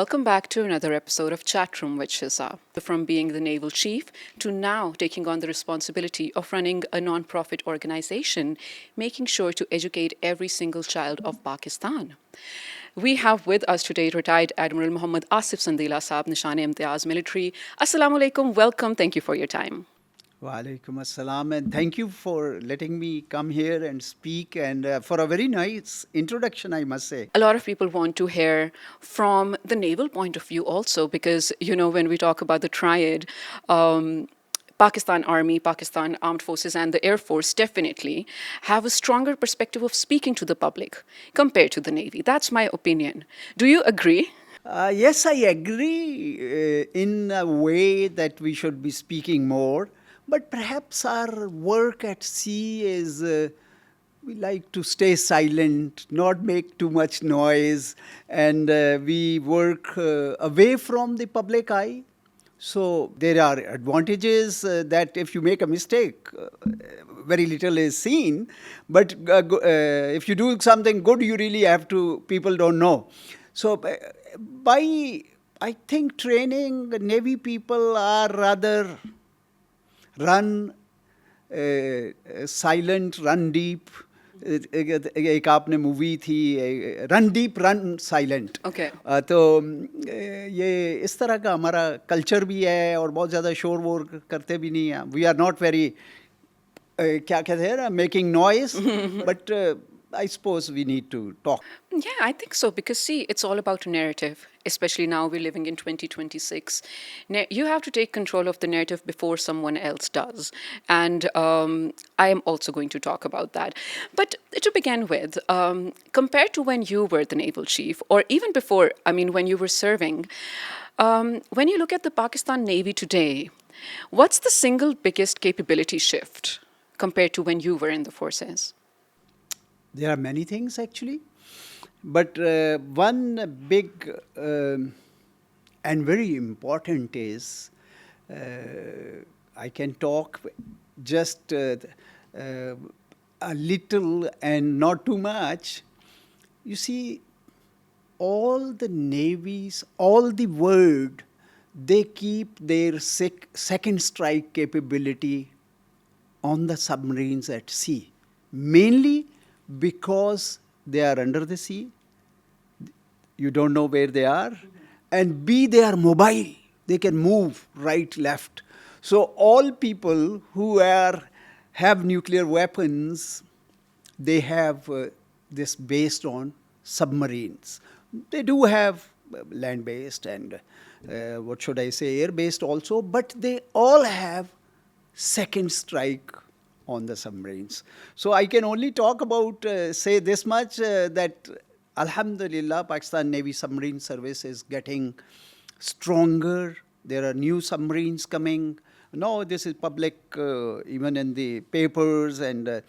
welcome back to another episode of Chatroom with Shizza. From being the naval chief to now taking on the responsibility of running a non-profit organization, making sure to educate every single child of Pakistan. We have with us today retired Admiral Muhammad Asif Sandila, Saab Nishan-e-Imtiaz Military. Assalamu alaikum, welcome, thank you for your time. Wa alaikum assalam, and thank you for letting me come here and speak, and for a very nice introduction, I must say. A lot of people want to hear from the naval point of view also, because, when we talk about the triad, Pakistan Army, Pakistan Armed Forces, and the Air Force definitely have a stronger perspective of speaking to the public compared to the Navy. That's my opinion. Do you agree? Yes, I agree in a way that we should be speaking more, but perhaps our work at sea is we like to stay silent, not make too much noise, and we work away from the public eye. So there are advantages that if you make a mistake, very little is seen. But if you do something good, you really have to, people don't know. So by, I think, training, Navy people are rather run silent, run deep. एक आपने movie थी run deep run silent तो ये इस तरह का हमारा culture भी है और बहुत ज़्यादा शोर वोर करते भी नहीं हैं वी आर नॉट वेरी क्या कहते हैं making noise but I suppose we need to talk. Yeah, I think so, because see, it's all about narrative, especially now we're living in 2026. You have to take control of the narrative before someone else does. And I am also going to talk about that. But to begin with, compared to when you were the naval chief, or even before, when you were serving, when you look at the Pakistan Navy today, what's the single biggest capability shift compared to when you were in the forces? There are many things actually, but one big and very important is, I can talk just a little and not too much. You see, all the navies, all the world, they keep their second strike capability on the submarines at sea, mainly because they are under the sea, you don't know where they are, and B, they are mobile, they can move right, left. So all people who have nuclear weapons, they have this based on submarines. They do have land-based and, air-based also, but they all have second strike on the submarines. So I can only talk about, say this much, that Alhamdulillah, Pakistan Navy Submarine Service is getting stronger. There are new submarines coming. Now this is public, even in the papers, and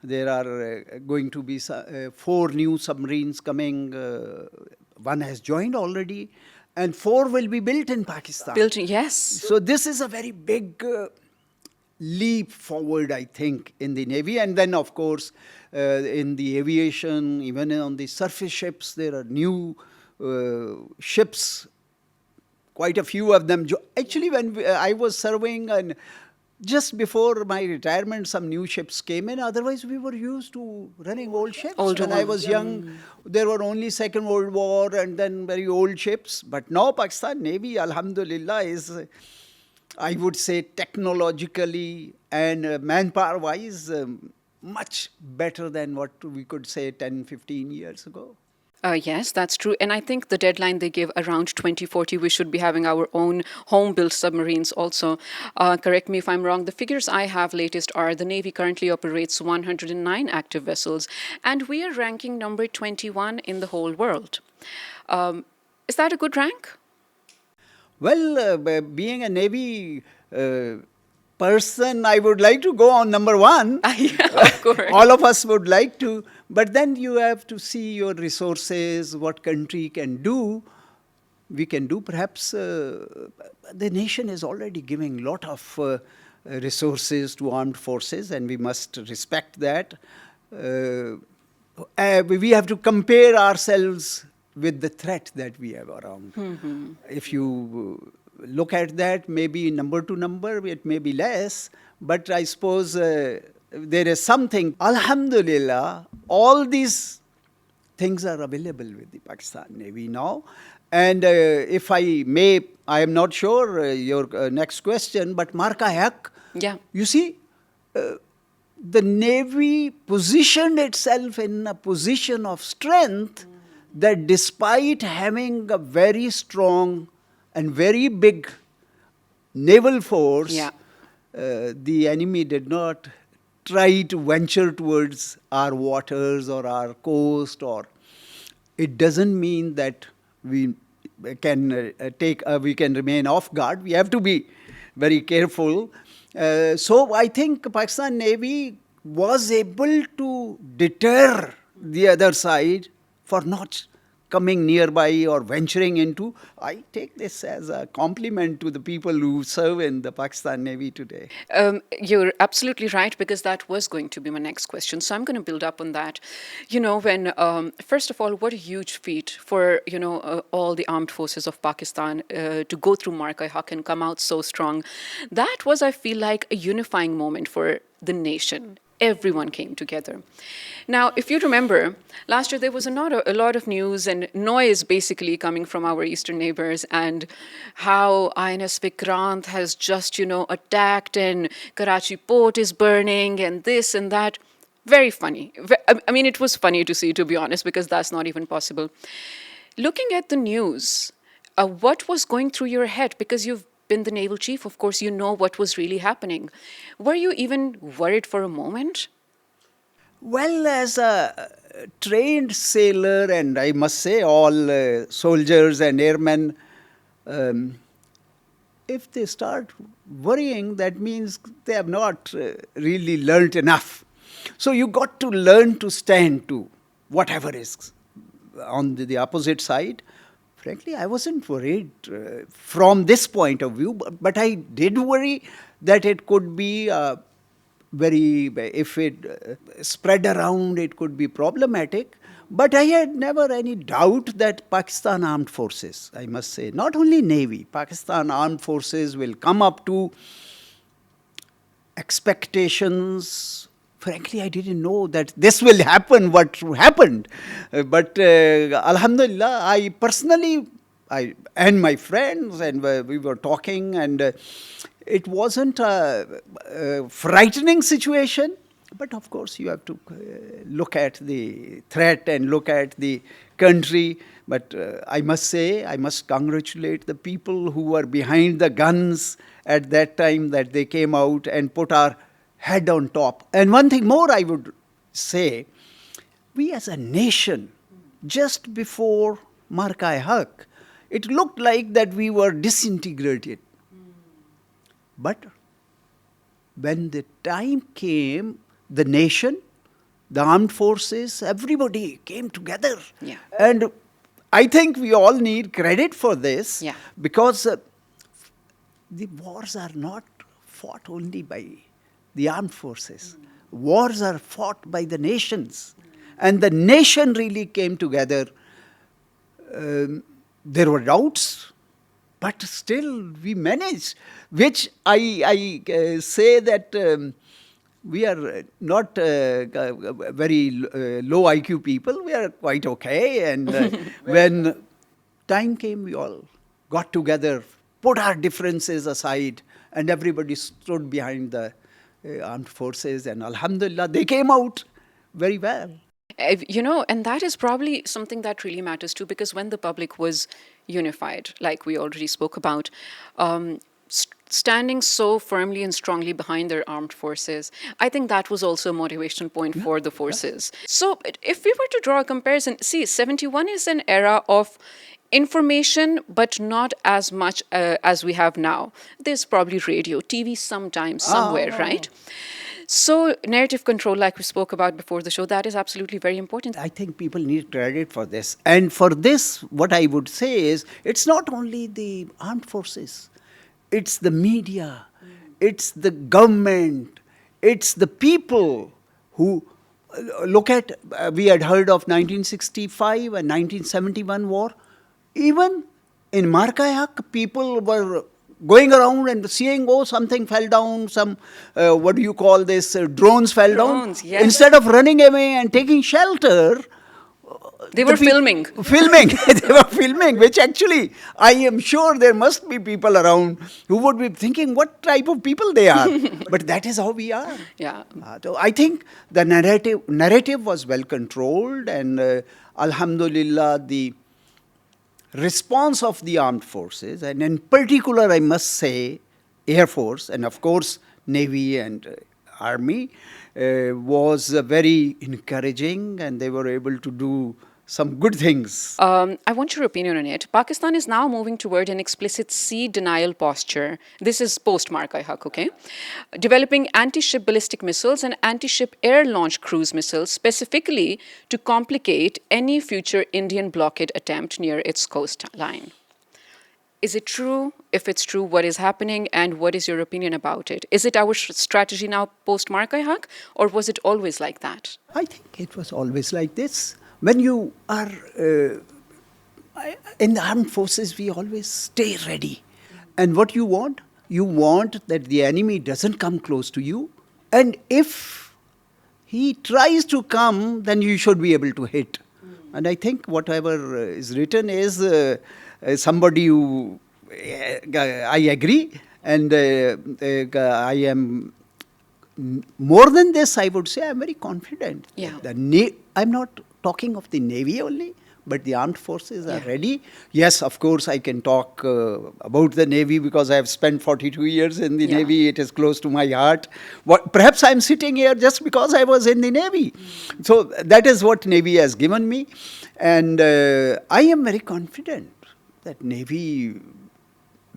there are going to be 4 new submarines coming. One has joined already, and 4 will be built in Pakistan. Yes. So this is a very big leap forward, I think, in the Navy. And then, of course, in the aviation, even on the surface ships, there are new ships, quite a few of them. Actually, when I was serving, and just before my retirement, some new ships came in. Otherwise, we were used to running old ships. When I was young, there were only Second World War and then very old ships. But now Pakistan Navy, Alhamdulillah, is, I would say, technologically and manpower-wise, much better than what we could say 10, 15 years ago. Yes, that's true. And I think the deadline they give around 2040, we should be having our own home-built submarines also. Correct me if I'm wrong. The figures I have latest are the Navy currently operates 109 active vessels, and we are ranking number 21 in the whole world. Is that a good rank? Well, being a Navy person, I would like to go on number 1. Yeah, of course. All of us would like to. But then you have to see your resources, what country can do. We can do perhaps, the nation is already giving a lot of resources to armed forces, and we must respect that. We have to compare ourselves with the threat that we have around. If you look at that, maybe number to number, it may be less, but I suppose there is something. Alhamdulillah, all these things are available with the Pakistan Navy now. And if I may, I am not sure your next question, but Marka Haq, Yeah. you see, the Navy positioned itself in a position of strength that despite having a very strong and very big naval force, Yeah. the enemy did not try to venture towards our waters or our coast, or it doesn't mean that we can we can remain off guard. We have to be very careful. So I think Pakistan Navy was able to deter the other side for not coming nearby or venturing into. I take this as a compliment to the people who serve in the Pakistan Navy today. You're absolutely right, because that was going to be my next question. So I'm going to build up on that. You know, when, first of all, what a huge feat for, all the armed forces of Pakistan to go through Marka Haq and come out so strong. That was, I feel like, a unifying moment for the nation. Everyone came together. Now, if you remember, last year there was a lot of news and noise basically coming from our eastern neighbors, and how INS Vikrant has just, attacked, and Karachi port is burning, and this and that. Very funny. I mean, it was funny to see, to be honest, because that's not even possible. Looking at the news, what was going through your head? Because you've been the naval chief, of course, you know what was really happening. Were you even worried for a moment? Well, as a trained sailor, and I must say all soldiers and airmen, if they start worrying, that means they have not really learnt enough. So you got to learn to stand to whatever is on the opposite side. Frankly, I wasn't worried from this point of view, but I did worry that it could be if it spread around, it could be problematic. But I had never any doubt that Pakistan Armed Forces, I must say, not only Navy, Pakistan Armed Forces will come up to expectations. Frankly, I didn't know that this will happen, what happened. But Alhamdulillah, I personally, and my friends, and we were talking, and it wasn't a frightening situation. But of course, you have to look at the threat and look at the country. But I must say, I must congratulate the people who were behind the guns at that time, that they came out and put our head on top. And one thing more I would say, we as a nation, just before Marka Haq, it looked like that we were disintegrated. But when the time came, the nation, the armed forces, everybody came together. Yeah. And I think we all need credit for this, Yeah. because the wars are not fought only by the armed forces. Wars are fought by the nations. And the nation really came together. There were doubts, but still we managed, which I say that we are not very low IQ people. We are quite okay. And when time came, we all got together, put our differences aside, and everybody stood behind the armed forces. And Alhamdulillah, they came out very well. And that is probably something that really matters too, because when the public was unified, like we already spoke about, standing so firmly and strongly behind their armed forces, I think that was also a motivation point for the forces. So if we were to draw a comparison, see, 71 is an era of information, but not as much as we have now. There's probably radio, TV sometimes, somewhere, right? So narrative control, like we spoke about before the show, that is absolutely very important. I think people need credit for this. And for this, what I would say is, it's not only the armed forces, it's the media, it's the government, it's the people who Look at, we had heard of 1965 and 1971 war. Even in Markayak, people were going around and seeing, oh, something fell down, some, what do you call this, drones fell down. Drones, yes. Instead of running away and taking shelter, They were filming. Filming. They were filming, which actually, I am sure there must be people around who would be thinking what type of people they are. But that is how we are. Yeah. So I think the narrative was well controlled, and Alhamdulillah, the response of the armed forces, and in particular, I must say, Air Force, and of course, Navy and Army, was very encouraging, and they were able to do some good things. I want your opinion on it. Pakistan is now moving toward an explicit sea denial posture. This is post-Markai Haq, okay? Developing anti-ship ballistic missiles and anti-ship air-launched cruise missiles specifically to complicate any future Indian blockade attempt near its coastline. Is it true? If it's true, what is happening and what is your opinion about it? Is it our strategy now post-Markai Haq, or was it always like that? I think it was always like this. When you are in the armed forces, we always stay ready. And what you want that the enemy doesn't come close to you. And if he tries to come, then you should be able to hit. And I think whatever is written is somebody who, I agree. And I am, more than this, I would say I'm very confident. Yeah. I'm not talking of the Navy only, but the armed forces are ready. Yes, of course, I can talk about the Navy because I have spent 42 years in the Navy. It is close to my heart. Perhaps I'm sitting here just because I was in the Navy. So that is what Navy has given me. And I am very confident that Navy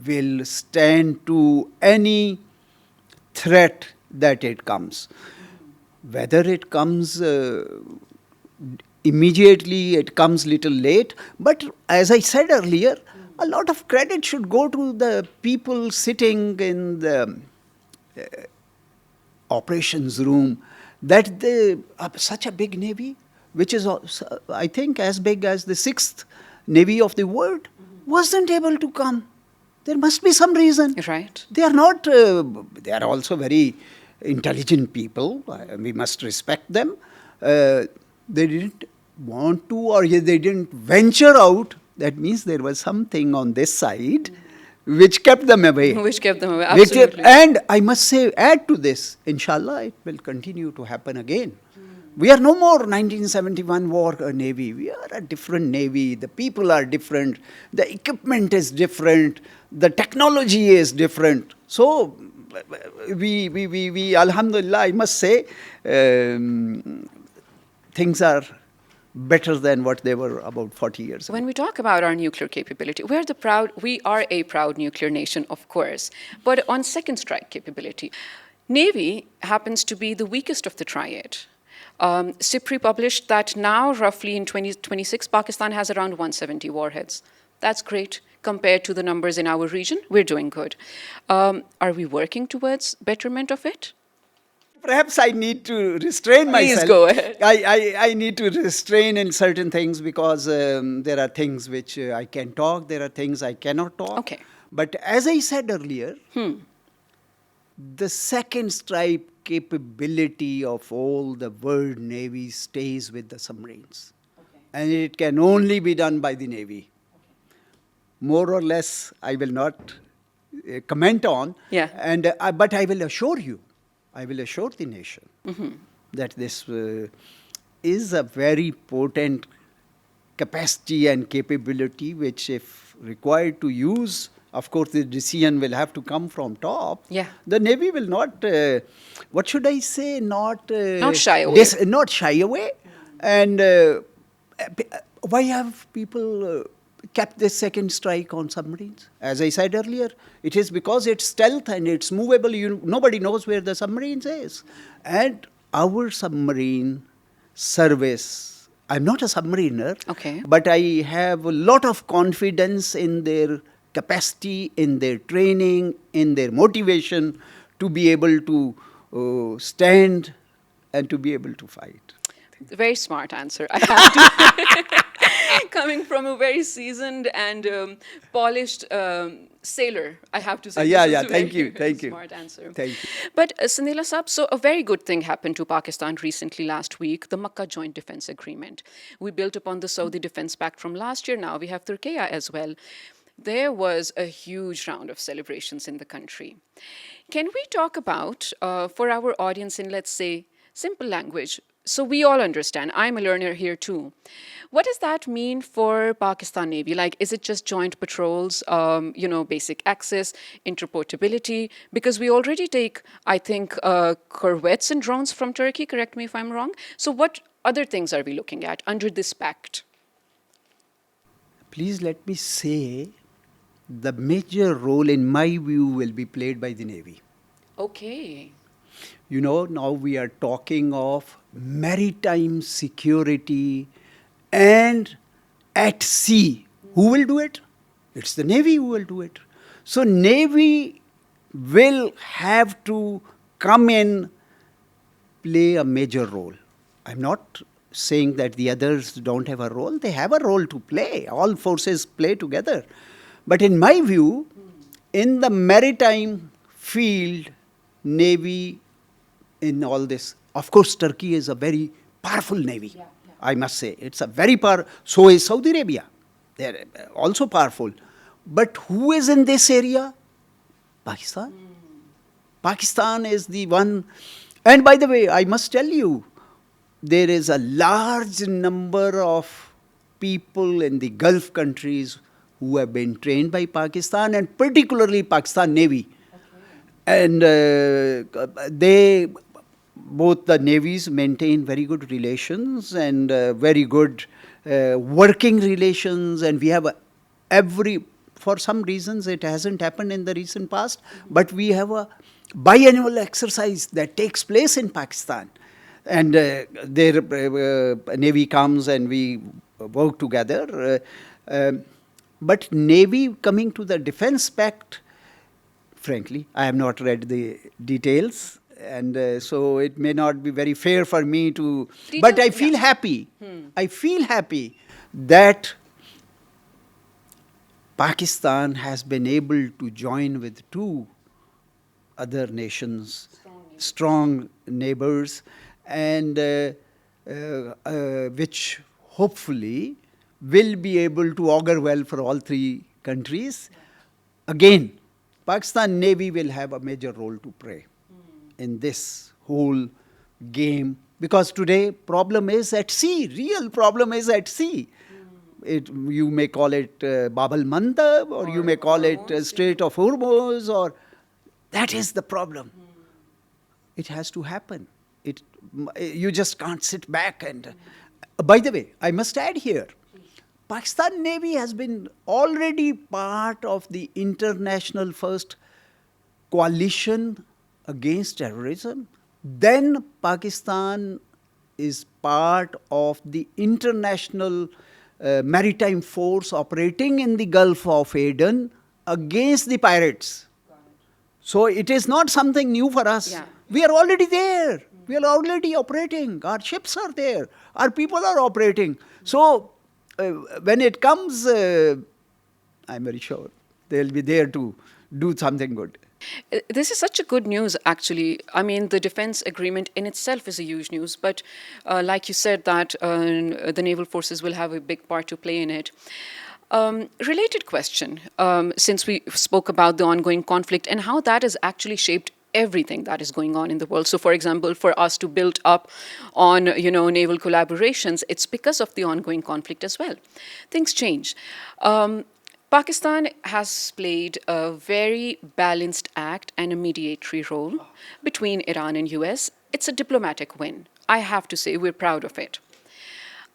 will stand to any threat that it comes. Whether it comes immediately, it comes little late. But as I said earlier, a lot of credit should go to the people sitting in the operations room, that they such a big Navy, which is, I think, as big as the 6th Navy of the world, wasn't able to come. There must be some reason. Right. They are not, they are also very intelligent people. We must respect them. They didn't want to, or they didn't venture out. That means there was something on this side which kept them away. Which kept them away, absolutely. And I must say, add to this, inshallah, it will continue to happen again. We are no more 1971 war Navy. We are a different Navy. The people are different. The equipment is different. The technology is different. So, we Alhamdulillah, I must say, things are better than what they were about 40 years ago. When we talk about our nuclear capability, we are a proud nuclear nation, of course. But on second strike capability, Navy happens to be the weakest of the triad. SIPRI published that now, roughly in 2026, Pakistan has around 170 warheads. That's great. Compared to the numbers in our region, we're doing good. Are we working towards betterment of it? Perhaps I need to restrain myself. Please go ahead. I need to restrain in certain things because there are things which I can talk, there are things I cannot talk. Okay. But as I said earlier, the second strike capability of all the world Navy stays with the submarines. Okay. And it can only be done by the Navy. More or less, I will not comment on. Yeah. And but I will assure you, I will assure the nation that this is a very potent capacity and capability which, if required to use, of course, the decision will have to come from top. Yeah. The Navy will not, what should I say, not shy away. Not shy away. And why have people kept this second strike on submarines? As I said earlier, it is because it's stealth and it's movable. Nobody knows where the submarines is. And our submarine service, I'm not a submariner, okay, but I have a lot of confidence in their capacity, in their training, in their motivation to be able to stand and to be able to fight. Very smart answer. I have to. Coming from a very seasoned and polished sailor, I have to say Yeah, this is yeah. a very, Thank you. very Thank you. smart answer. Thank you. But Sandila Saab, so a very good thing happened to Pakistan recently last week, the Makkah Joint Defense Agreement. We built upon the Saudi Defense Pact from last year. Now we have Türkiye as well. There was a huge round of celebrations in the country. Can we talk about, for our audience in, let's say, simple language, so we all understand? I'm a learner here too. What does that mean for Pakistan Navy? Like, is it just joint patrols, basic access, interportability? Because we already take, I think, corvettes and drones from Turkey, correct me if I'm wrong. So what other things are we looking at under this pact? Please let me say the major role, in my view, will be played by the Navy. Okay. You know, now we are talking of maritime security and at sea. Who will do it? It's the Navy who will do it. So Navy will have to come in, play a major role. I'm not saying that the others don't have a role. They have a role to play. All forces play together. But in my view, in the maritime field, Navy in all this, of course, Turkey is a very powerful navy. I must say. It's a very powerful, so is Saudi Arabia. They're also powerful. But who is in this area? Pakistan. Pakistan is the one. And by the way, I must tell you, there is a large number of people in the Gulf countries who have been trained by Pakistan, and particularly Pakistan Navy. And both the navies maintain very good relations and very good working relations. And we have for some reasons it hasn't happened in the recent past, but we have a biannual exercise that takes place in Pakistan. And their Navy comes and we work together. But Navy coming to the Defense Pact, frankly, I have not read the details. And so it may not be very fair for me to. But I feel happy. I feel happy that Pakistan has been able to join with two other nations, strong neighbors, and which hopefully will be able to augur well for all three countries. Again, Pakistan Navy will have a major role to play in this whole game, because today problem is at sea. Real problem is at sea. You may call it Bab al Mandab, or you may call it Strait of Hormuz, or that is the problem. It has to happen. You just can't sit back and. By the way, I must add here, Pakistan Navy has been already part of the international first coalition against terrorism. Then Pakistan is part of the international maritime force operating in the Gulf of Aden against the pirates. So it is not something new for us. Yeah. We are already there. We are already operating. Our ships are there. Our people are operating. So when it comes, I'm very sure they'll be there to do something good. This is such a good news, actually. I mean, the defense agreement in itself is a huge news, but like you said, that the naval forces will have a big part to play in it. Related question, since we spoke about the ongoing conflict and how that has actually shaped everything that is going on in the world. So, for example, for us to build up on, naval collaborations, it's because of the ongoing conflict as well. Things change. Pakistan has played a very balanced act and a mediatory role between Iran and US. It's a diplomatic win. I have to say we're proud of it.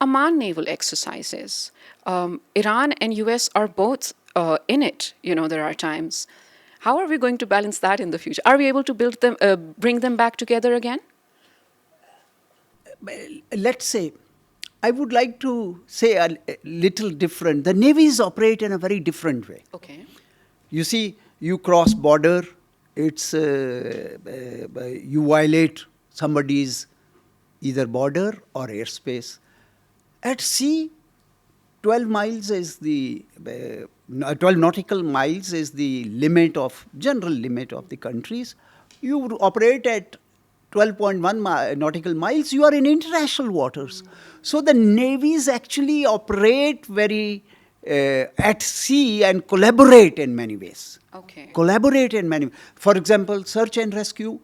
Oman naval exercises. Iran and US are both in it. There are times. How are we going to balance that in the future? Are we able to bring them back together again? Let's say, I would like to say a little different. The navies operate in a very different way. Okay. You see, you cross border, it's you violate somebody's either border or airspace. At sea, 12 miles is the 12 nautical miles is the general limit of the countries. You would operate at 12.1 nautical miles, you are in international waters. So the navies actually operate very at sea and collaborate in many ways. Okay. Collaborate in many. For example, search and rescue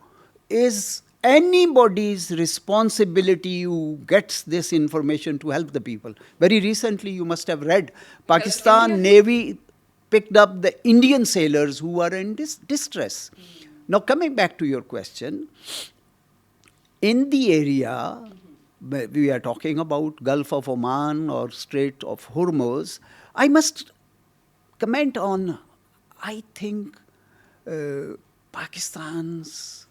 is anybody's responsibility who gets this information to help the people. Very recently, you must have read, Pakistan India? Navy picked up the Indian sailors who are in distress. Now, coming back to your question, in the area, we are talking about Gulf of Oman or Strait of Hormuz, I must comment on, I think, Pakistan's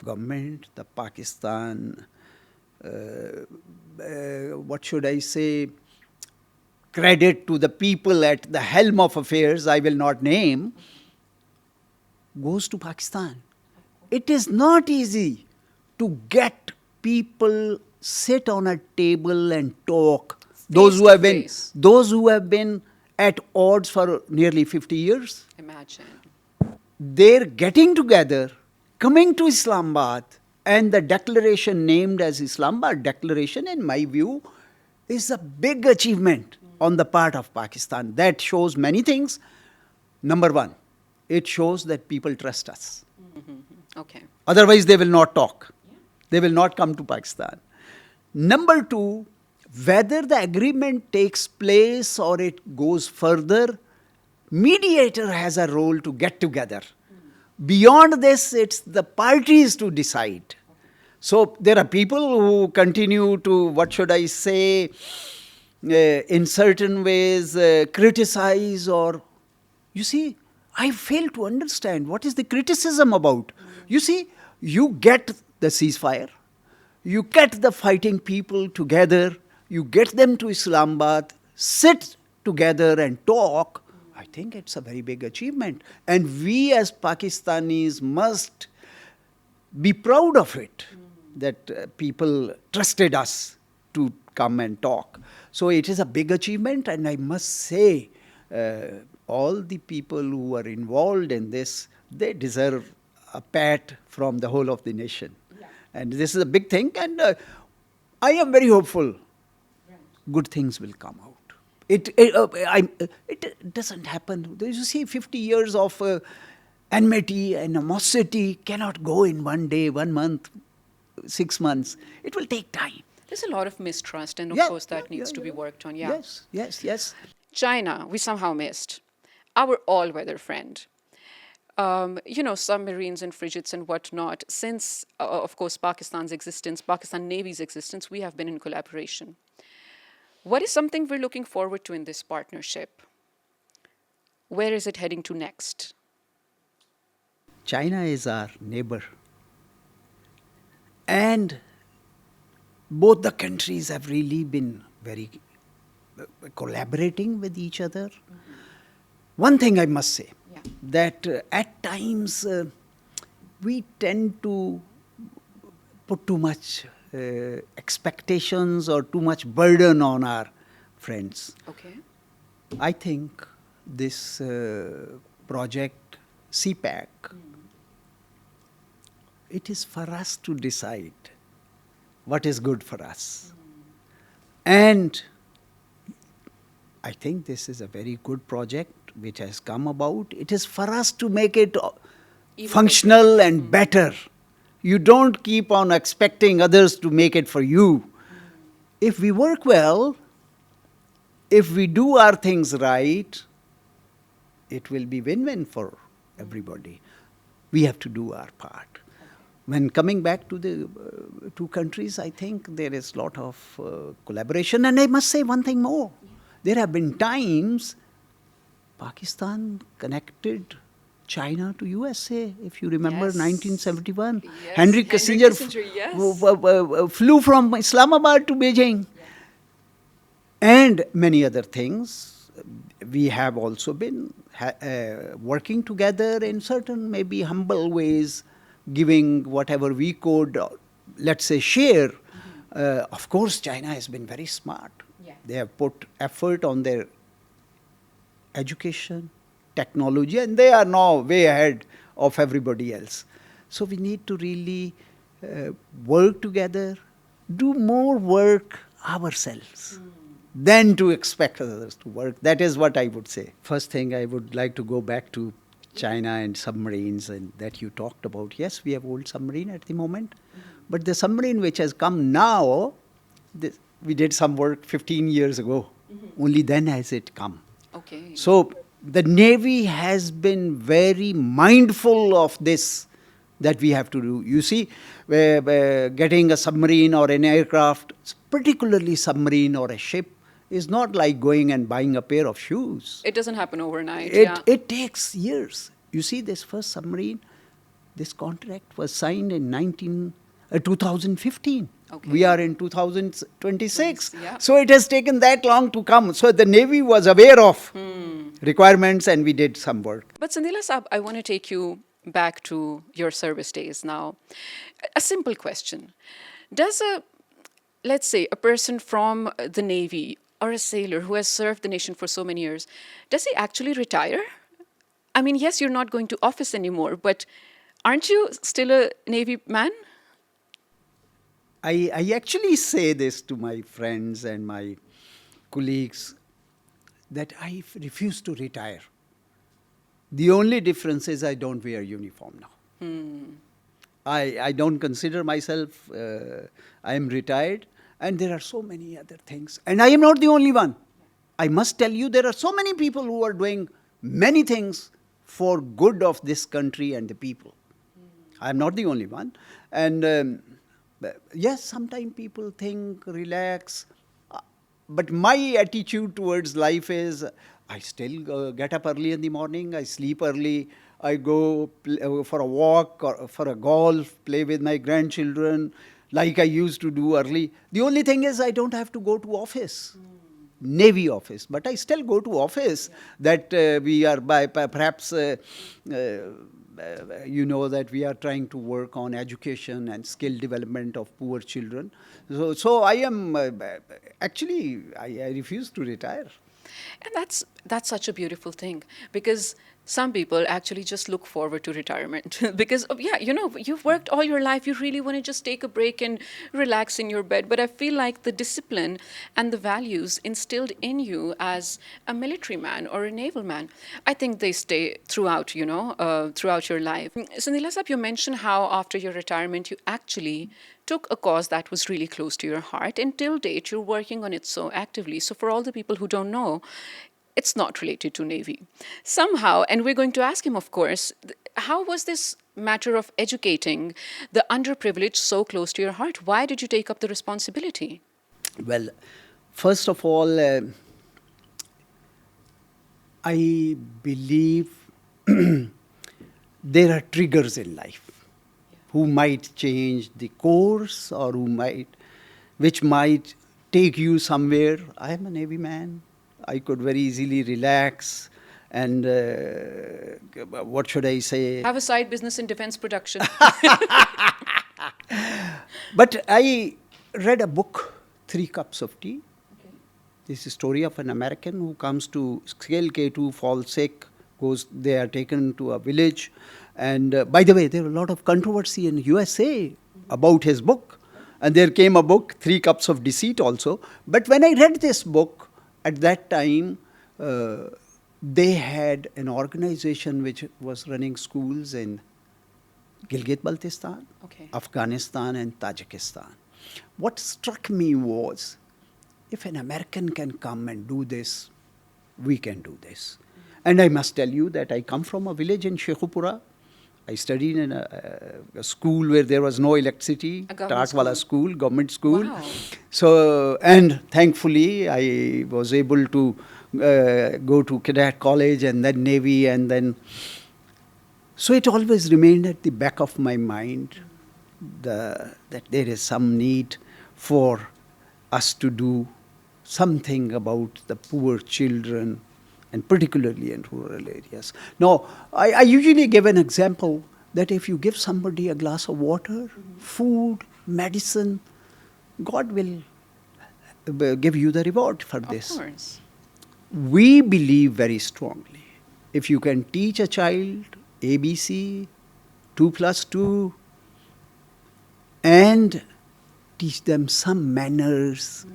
government, the Pakistan, what should I say, credit to the people at the helm of affairs, I will not name, goes to Pakistan. It is not easy to get people sit on a table and talk. Those who have been at odds for nearly 50 years. Imagine. They're getting together, coming to Islamabad, and the declaration named as Islamabad Declaration, in my view, is a big achievement on the part of Pakistan. That shows many things. Number one, it shows that people trust us. Okay. Otherwise, they will not talk. They will not come to Pakistan. Number two, whether the agreement takes place or it goes further, mediator has a role to get together. Beyond this, it's the parties to decide. So there are people who continue to, what should I say, in certain ways criticize or, you see, I fail to understand what is the criticism about. You see, you get the ceasefire, you get the fighting people together, you get them to Islamabad, sit together and talk. I think it's a very big achievement. And we as Pakistanis must be proud of it, that people trusted us to come and talk. So it is a big achievement, and I must say, all the people who are involved in this, they deserve a pat from the whole of the nation. Yeah. And this is a big thing, and I am very hopeful good things will come out. It doesn't happen. You see, 50 years of enmity, animosity cannot go in one day, 1 month, 6 months. It will take time. There's a lot of mistrust, and of course that needs to be worked on. Yeah. Yes. China, we somehow missed. Our all-weather friend. Submarines and frigates and whatnot. Since, of course, Pakistan Navy's existence, we have been in collaboration. What is something we're looking forward to in this partnership? Where is it heading to next? China is our neighbor. And both the countries have really been very collaborating with each other. Mm-hmm. One thing I must say, that at times we tend to put too much expectations or too much burden on our friends. Okay. I think this project, CPAC, it is for us to decide what is good for us. And I think this is a very good project which has come about. It is for us to make it even functional better. And better. You don't keep on expecting others to make it for you. If we work well, if we do our things right, it will be win-win for everybody. We have to do our part. When coming back to the two countries, I think there is a lot of collaboration. And I must say one thing more. There have been times Pakistan connected China to USA, if you remember, 1971. Yes. Henry Kissinger flew from Islamabad to Beijing. Yeah. And many other things. We have also been working together in certain maybe humble ways, giving whatever we could, let's say, share Of course, China has been very smart. Yeah. They have put effort on their education, technology, and they are now way ahead of everybody else. So we need to really work together, do more work ourselves than to expect others to work. That is what I would say. First thing, I would like to go back to China and submarines and that you talked about. Yes, we have old submarine at the moment, but the submarine which has come now, we did some work 15 years ago. Only then has it come. Okay. So the Navy has been very mindful of this that we have to do. You see, getting a submarine or an aircraft, particularly submarine or a ship, is not like going and buying a pair of shoes. It doesn't happen overnight. Yeah. It takes years. You see, this first submarine, this contract was signed in 2015. Okay. We are in 2026. Yeah. So it has taken that long to come. So the Navy was aware of requirements and we did some work. But Sandila Saab, I want to take you back to your service days now. A simple question. Does let's say, a person from the Navy or a sailor who has served the nation for so many years, does he actually retire? I mean, yes, you're not going to office anymore, but aren't you still a Navy man? I actually say this to my friends and my colleagues that I refuse to retire. The only difference is I don't wear uniform now. I don't consider myself, I am retired, and there are so many other things. And I am not the only one. I must tell you, there are so many people who are doing many things for good of this country and the people. I am not the only one. And yes, sometimes people think, relax. But my attitude towards life is, I still get up early in the morning, I sleep early, I go for a walk or for a golf, play with my grandchildren, like I used to do early. The only thing is I don't have to go to office, Navy office, but I still go to office. That we are perhaps, you know, that we are trying to work on education and skill development of poor children. So I am, actually, I refuse to retire. And that's such a beautiful thing, because some people actually just look forward to retirement because yeah, you know, you've worked all your life, you really want to just take a break and relax in your bed. But I feel like the discipline and the values instilled in you as a military man or a naval man, I think they stay throughout, you know, throughout your life. Sandila Sab, you mentioned how after your retirement you actually took a cause that was really close to your heart, and till date you're working on it so actively. So for all the people who don't know, it's not related to Navy somehow. And we're going to ask him, of course, how was this matter of educating the underprivileged so close to your heart? Why did you take up the responsibility? Well, first of all, I believe there are triggers in life who might change the course or which might take you somewhere. I am a Navy man. I could very easily relax and, what should I say? Have a side business in defense production. But I read a book, 3 Cups of Tea. Okay. This is a story of an American who comes to scale K2, falls sick, they are taken to a village. And by the way, there was a lot of controversy in USA about his book. And there came a book, 3 Cups of Deceit also. But when I read this book, at that time, they had an organization which was running schools in Gilgit-Baltistan, Okay. Afghanistan and Tajikistan. What struck me was, if an American can come and do this, we can do this. And I must tell you that I come from a village in Shekhupura. I studied in a school where there was no electricity, Taatwala school, government school. Wow. So, and thankfully, I was able to go to cadet college and then Navy and then. So it always remained at the back of my mind that there is some need for us to do something about the poor children, and particularly in rural areas. Now, I usually give an example that if you give somebody a glass of water, food, medicine, God will give you the reward for Of this. course. We believe very strongly. If you can teach a child ABC, 2 plus 2, and teach them some manners,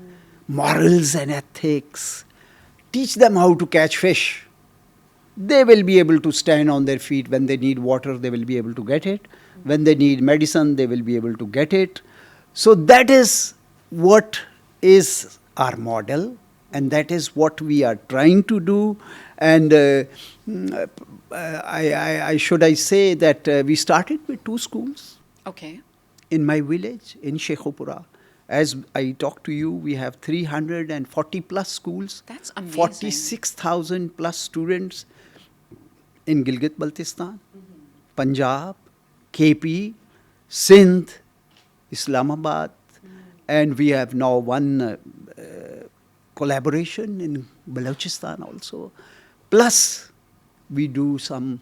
morals, and ethics, teach them how to catch fish, they will be able to stand on their feet. When they need water, they will be able to get it. When they need medicine, they will be able to get it. So that is what is our model, and that is what we are trying to do. And I should I say that we started with 2 schools Okay. in my village in Shekhupura. As I talk to you, we have 340 plus schools, That's amazing. 46,000 plus students in Gilgit Baltistan, Punjab, KP, Sindh, Islamabad, and we have now one collaboration in Balochistan also. Plus, we do some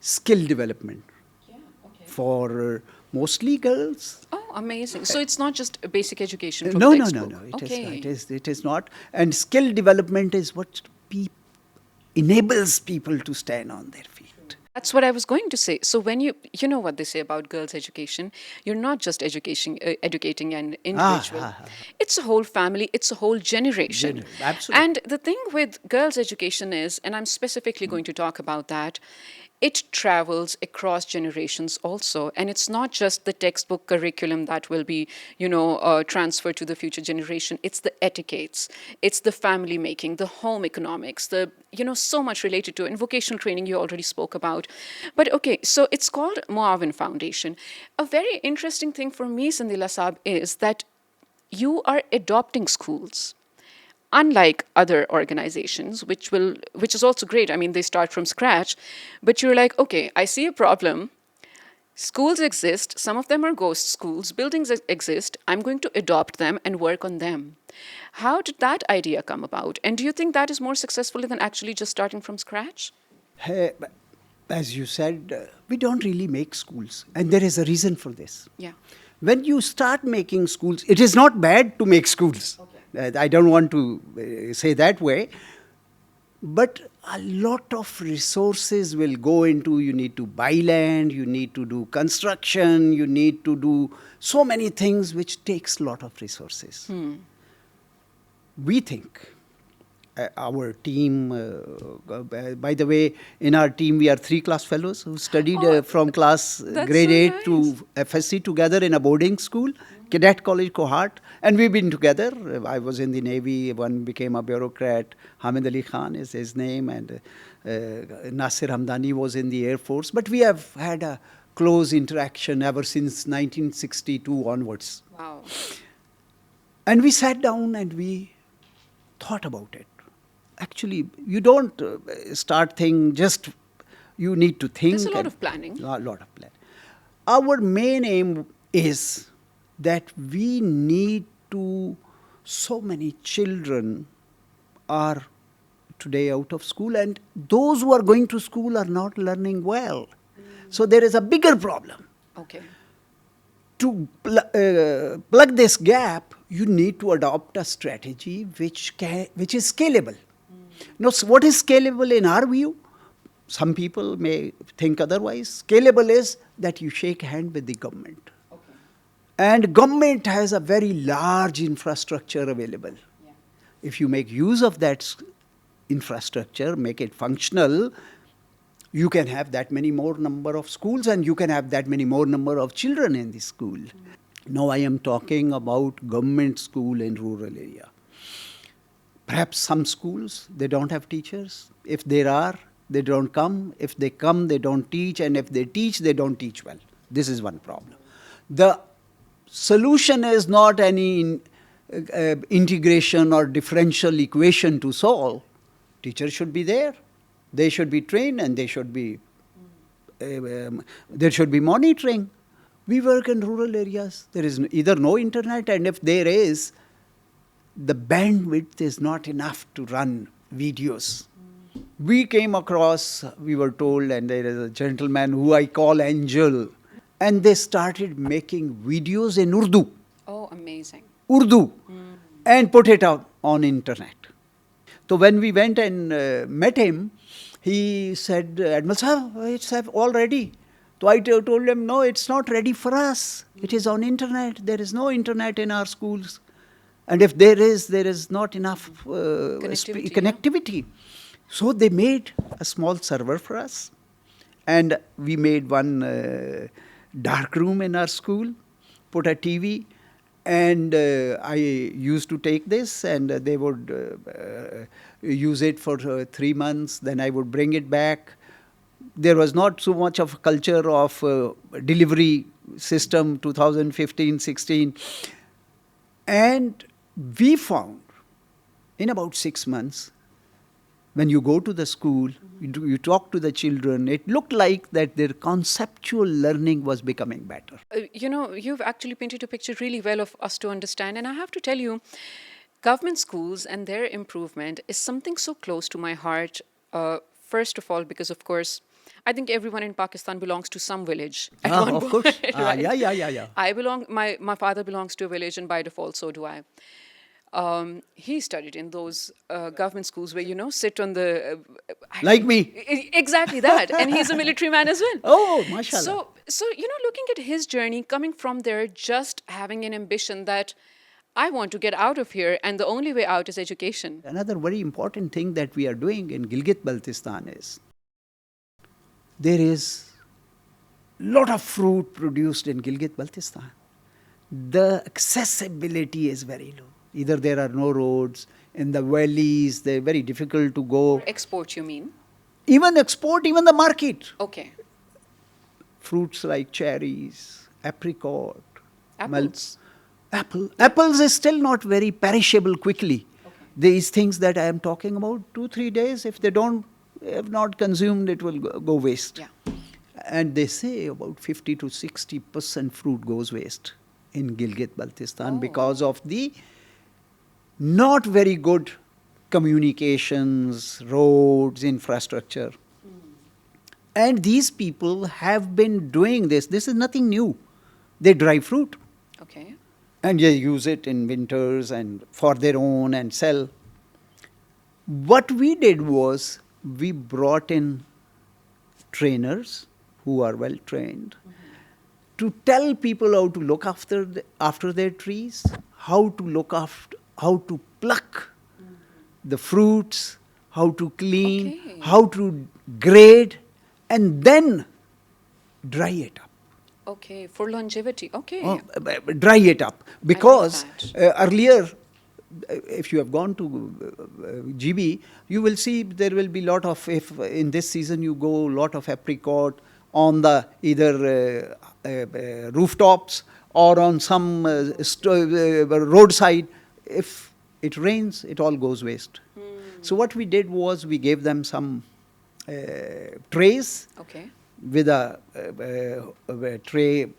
skill development Yeah, okay. for mostly girls. Oh, amazing. So it's not just a basic education from No, textbook. Okay. It is not. And skill development is what enables people to stand on their feet. That's what I was going to say. So when you know what they say about girls' education, you're not just educating an individual. It's a whole family. It's a whole generation. Absolutely. And the thing with girls' education is, and I'm specifically going to talk about that, it travels across generations also, and it's not just the textbook curriculum that will be transferred to the future generation. It's the etiquettes, it's the family making, the home economics, the so much related to it. And vocational training you already spoke about. But okay, so it's called Muawin Foundation. A very interesting thing for me, Sandila Saab, is that you are adopting schools, unlike other organizations, which is also great. I mean, they start from scratch, but you're like, okay, I see a problem. Schools exist. Some of them are ghost schools. Buildings exist. I'm going to adopt them and work on them. How did that idea come about? And do you think that is more successful than actually just starting from scratch? Hey, as you said, we don't really make schools, and there is a reason for this. Yeah. When you start making schools, it is not bad to make schools. I don't want to say that way. But a lot of resources will go into, you need to buy land, you need to do construction, you need to do so many things which takes a lot of resources. We think our team, by the way, in our team we are 3 class fellows who studied from class grade 8 to FSC together in a boarding school, Cadet College Cohort, and we've been together. I was in the Navy, one became a bureaucrat, Hamid Ali Khan is his name, and Nasir Hamdani was in the Air Force. But we have had a close interaction ever since 1962 onwards. Wow. And we sat down and we thought about it. Actually, you don't start things, just you need to think. There's a lot of planning. A lot of planning. Our main aim is that we need to, so many children are today out of school, and those who are going to school are not learning well. So there is a bigger problem. Okay. To plug this gap, you need to adopt a strategy which is scalable. Now, what is scalable in our view? Some people may think otherwise. Scalable is that you shake hand with the government. Okay. And government has a very large infrastructure available. Yeah. If you make use of that infrastructure, make it functional, you can have that many more number of schools, and you can have that many more number of children in the school. Now I am talking about government school in rural area. Perhaps some schools, they don't have teachers. If there are, they don't come. If they come, they don't teach. And if they teach, they don't teach well. This is one problem. The solution is not any integration or differential equation to solve. Teachers should be there. They should be trained, and they should be, there should be monitoring. We work in rural areas. There is either no internet, and if there is, the bandwidth is not enough to run videos. We came across, we were told, and there is a gentleman who I call Angel, and they started making videos in Urdu. Oh, amazing. Urdu, and put it out on internet. So when we went and met him, he said, Admiral Sahab, it's all ready. So I told him, no, it's not ready for us. It is on internet. There is no internet in our schools. And if there is not enough connectivity. So they made a small server for us. And we made one dark room in our school, put a TV, and I used to take this, and they would use it for 3 months. Then I would bring it back. There was not so much of a culture of delivery system, 2015-16. And we found in about 6 months, when you go to the school, you talk to the children, it looked like that their conceptual learning was becoming better. You've actually painted a picture really well of us to understand. And I have to tell you, government schools and their improvement is something so close to my heart. First of all, because of course, I think everyone in Pakistan belongs to some village at one Of point. course. Right? Yeah. I belong. My father belongs to a village, and by default, so do I. He studied in those government schools where sit on the Like me. exactly that, and he's a military man as well. Oh, mashallah. So looking at his journey, coming from there, just having an ambition that I want to get out of here, and the only way out is education. Another very important thing that we are doing in Gilgit-Baltistan is there is a lot of fruit produced in Gilgit-Baltistan. The accessibility is very low. Either there are no roads, in the valleys, they're very difficult to go. Export, you mean? Even export, even the market. Okay. Fruits like cherries, apricot, Apples. Apples is still not very perishable quickly. Okay. These things that I am talking about, 2-3 days, if they have not consumed, it will go waste. Yeah. And they say about 50 to 60% fruit goes waste in Gilgit-Baltistan because of the not very good communications, roads, infrastructure. And these people have been doing this. This is nothing new. They dry fruit. Okay. And they use it in winters and for their own and sell. What we did was we brought in trainers who are well trained to tell people how to look after their trees, how to pluck the fruits, how to clean, how to grade, and then dry it up. Okay, for longevity. Okay. Dry it up. Because earlier, if you have gone to GB, you will see there will be lot of, if in this season you go, lot of apricot on the either rooftops or on some roadside. If it rains, it all goes waste. So what we did was we gave them some trays. Okay. With a tray,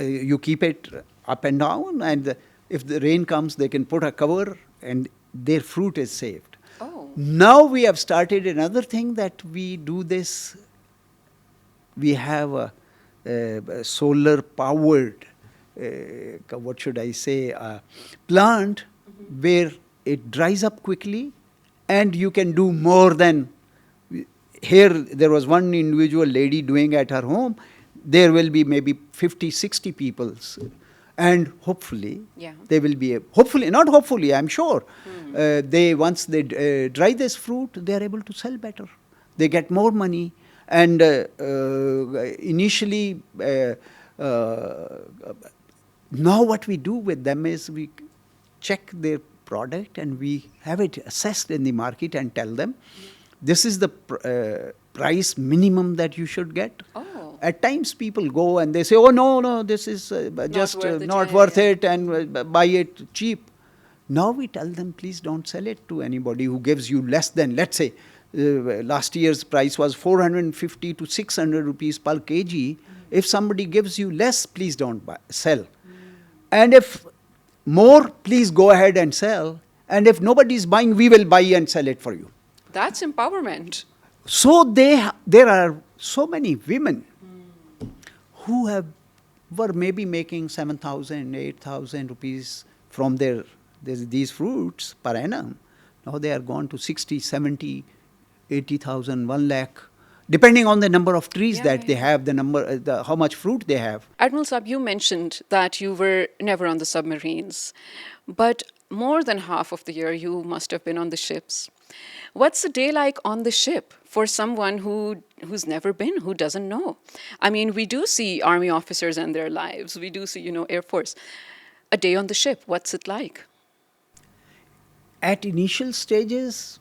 you keep it up and down, and if the rain comes, they can put a cover and their fruit is saved. Oh. Now we have started another thing that we do this. We have a solar powered, what should I say, a plant where it dries up quickly and you can do more than. Here, there was one individual lady doing at her home. There will be maybe 50, 60 people. And hopefully, they will be, not hopefully, I'm sure, once they dry this fruit, they are able to sell better. They get more money. And initially, now what we do with them is we check their product and we have it assessed in the market and tell them, this is the price minimum that you should get. Oh. At times people go and they say, oh, no, this is just not worth it and buy it cheap. Now we tell them, please don't sell it to anybody who gives you less than, let's say, last year's price was 450 to 600 rupees per kg. If somebody gives you less, please don't sell. And if more, please go ahead and sell. And if nobody is buying, we will buy and sell it for you. That's empowerment. So there are so many women who were maybe making 7,000, 8,000 rupees from these fruits per annum. Now they are gone to 60, 70, 80,000, 1 lakh, depending on the number of trees that they have, how much fruit they have. Admiral Saab, you mentioned that you were never on the submarines, but more than half of the year you must have been on the ships. What's a day like on the ship for someone who's never been, who doesn't know? I mean, we do see army officers and their lives. We do see, Air Force. A day on the ship, what's it like? At initial stages,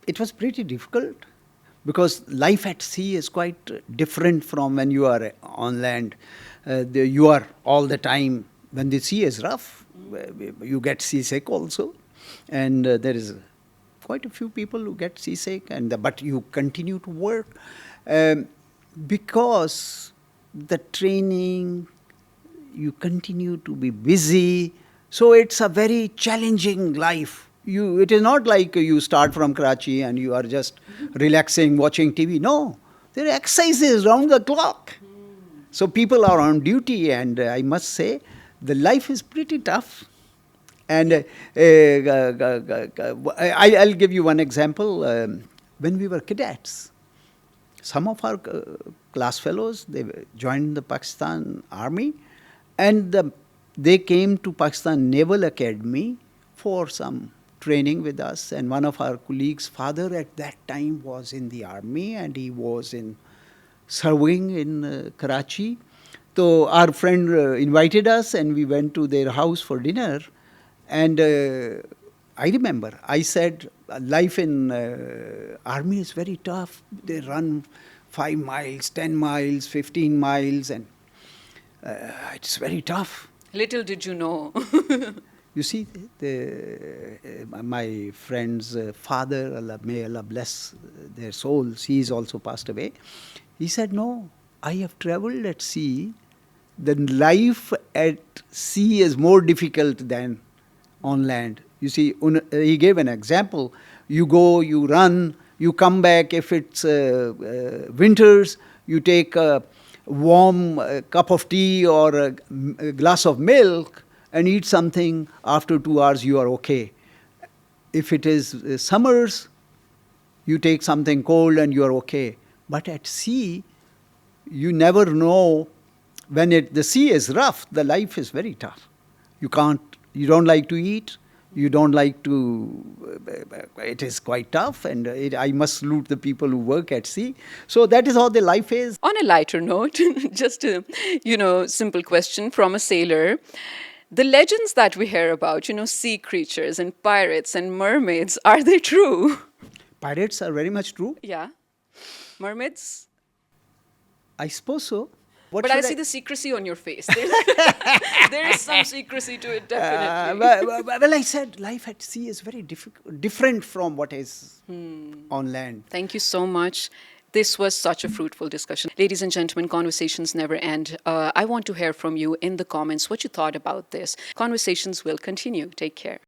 it was pretty difficult because life at sea is quite different from when you are on land. You are all the time, when the sea is rough, you get seasick also. And there is quite a few people who get seasick, but you continue to work because the training, you continue to be busy. So it's a very challenging life. It is not like you start from Karachi and you are just relaxing, watching TV. No, there are exercises round the clock. So people are on duty, and I must say, the life is pretty tough. And I'll give you one example. When we were cadets, some of our class fellows, they joined the Pakistan Army, and they came to Pakistan Naval Academy for some training with us. And one of our colleagues' father at that time was in the army, and he was serving in Karachi. So our friend invited us, and we went to their house for dinner. And I remember, I said, life in army is very tough. They run 5 miles, 10 miles, 15 miles, and it's very tough. Little did you know. You see, my friend's father, may Allah bless their souls, he's also passed away. He said, no, I have traveled at sea. The life at sea is more difficult than on land. You see, he gave an example. You go, you run, you come back. If it's winters, you take a warm cup of tea or a glass of milk and eat something. After 2 hours, you are okay. If it is summers, you take something cold and you are okay. But at sea, you never know. When the sea is rough, the life is very tough. You don't like to eat. You don't like to, it is quite tough, and I must salute the people who work at sea. So that is how the life is. On a lighter note, just a, simple question from a sailor. The legends that we hear about, sea creatures and pirates and mermaids, are they true? Pirates are very much true. Yeah. Mermaids? I suppose so. But I see the secrecy on your face. There is some secrecy to it, definitely. Well, I said life at sea is very different from what is on land. Thank you so much. This was such a fruitful discussion. Ladies and gentlemen, conversations never end. I want to hear from you in the comments what you thought about this. Conversations will continue. Take care.